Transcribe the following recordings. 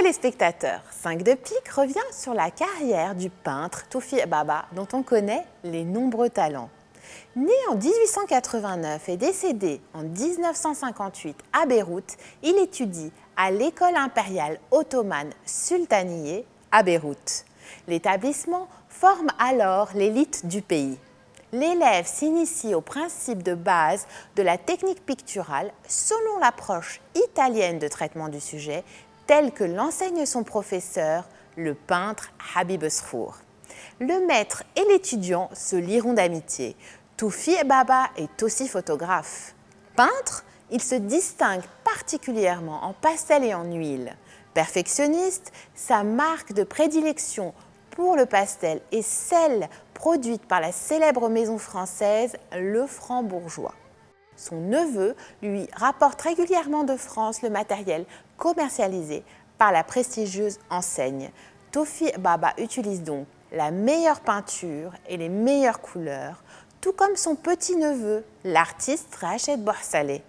téléspectateurs, 5 de pique revient sur la carrière du peintre Toufi Baba dont on connaît les nombreux talents. Né en 1889 et décédé en 1958 à Beyrouth, il étudie à l'école impériale ottomane Sultaniye à Beyrouth. L'établissement forme alors l'élite du pays. L'élève s'initie aux principes de base de la technique picturale selon l'approche italienne de traitement du sujet, telle que l'enseigne son professeur, le peintre Habib Sfour. Le maître et l'étudiant se lieront d'amitié. Toufi Baba est aussi photographe. Peintre, il se distingue particulièrement en pastel et en huile. Perfectionniste, sa marque de prédilection pour le pastel est celle produite par la célèbre maison française Le Franc-Bourgeois. Son neveu lui rapporte régulièrement de France le matériel commercialisé par la prestigieuse enseigne. Toufi Baba utilise donc la meilleure peinture et les meilleures couleurs, tout comme son petit-neveu, l'artiste Rached Bouhsaleh.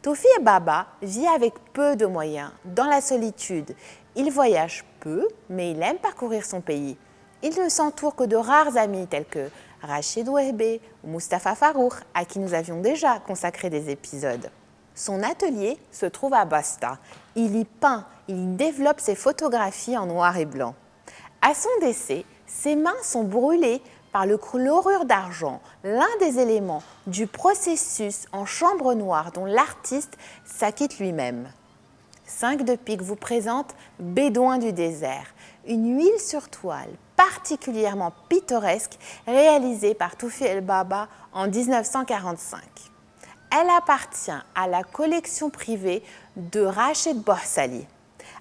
Toufi Baba vit avec peu de moyens, dans la solitude. Il voyage peu, mais il aime parcourir son pays. Il ne s'entoure que de rares amis tels que Rachid Ouehbé ou Mustapha Farouk, à qui nous avions déjà consacré des épisodes. Son atelier se trouve à Basta. Il y peint, il y développe ses photographies en noir et blanc. À son décès, ses mains sont brûlées par le chlorure d'argent, l'un des éléments du processus en chambre noire dont l'artiste s'acquitte lui-même. 5 de pique vous présente Bédouin du désert, une huile sur toile particulièrement pittoresque réalisée par Toufi Baba en 1945. Elle appartient à la collection privée de Rached Bouhsaleh.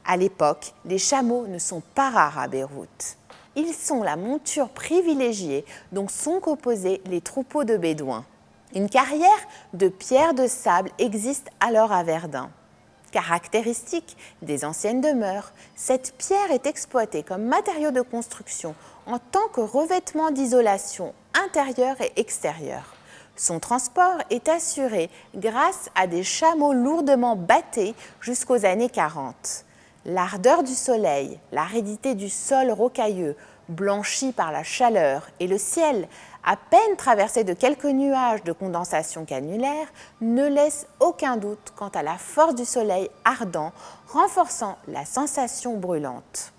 À l'époque, les chameaux ne sont pas rares à Beyrouth. Ils sont la monture privilégiée dont sont composés les troupeaux de bédouins. Une carrière de pierre de sable existe alors à Verdun. Caractéristique des anciennes demeures, cette pierre est exploitée comme matériau de construction en tant que revêtement d'isolation intérieure et extérieure. Son transport est assuré grâce à des chameaux lourdement bâtés jusqu'aux années 40. L'ardeur du soleil, l'aridité du sol rocailleux, blanchi par la chaleur et le ciel, à peine traversé de quelques nuages de condensation canulaire, ne laisse aucun doute quant à la force du soleil ardent, renforçant la sensation brûlante.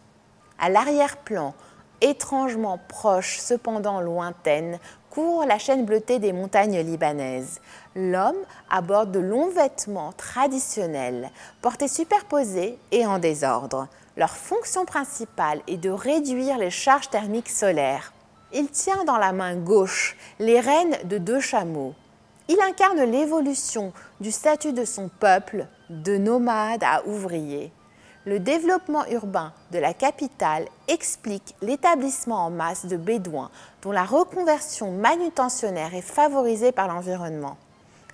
À l'arrière-plan, étrangement proche, cependant lointaine, court la chaîne bleutée des montagnes libanaises. L'homme aborde de longs vêtements traditionnels, portés superposés et en désordre. Leur fonction principale est de réduire les charges thermiques solaires. Il tient dans la main gauche les rênes de 2 chameaux. Il incarne l'évolution du statut de son peuple, de nomade à ouvrier. Le développement urbain de la capitale explique l'établissement en masse de bédouins dont la reconversion manutentionnaire est favorisée par l'environnement.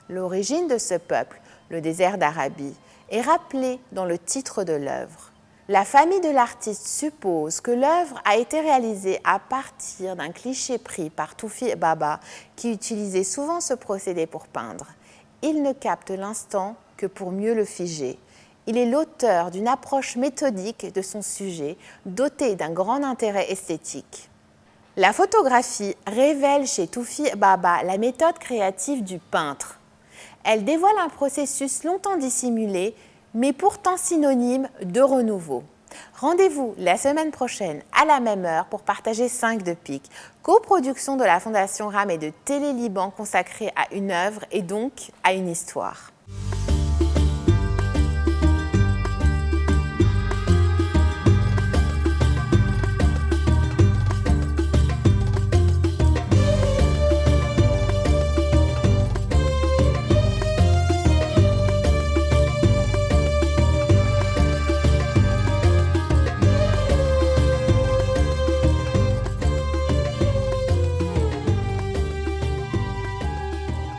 L'origine de ce peuple, le désert d'Arabie, est rappelée dans le titre de l'œuvre. La famille de l'artiste suppose que l'œuvre a été réalisée à partir d'un cliché pris par Toufi Baba qui utilisait souvent ce procédé pour peindre. Il ne capte l'instant que pour mieux le figer. Il est l'auteur d'une approche méthodique de son sujet, dotée d'un grand intérêt esthétique. La photographie révèle chez Toufi Baba la méthode créative du peintre. Elle dévoile un processus longtemps dissimulé, mais pourtant synonyme de renouveau. Rendez-vous la semaine prochaine à la même heure pour partager 5 de pique, coproduction de la Fondation RAM et de Télé Liban consacrée à une œuvre et donc à une histoire.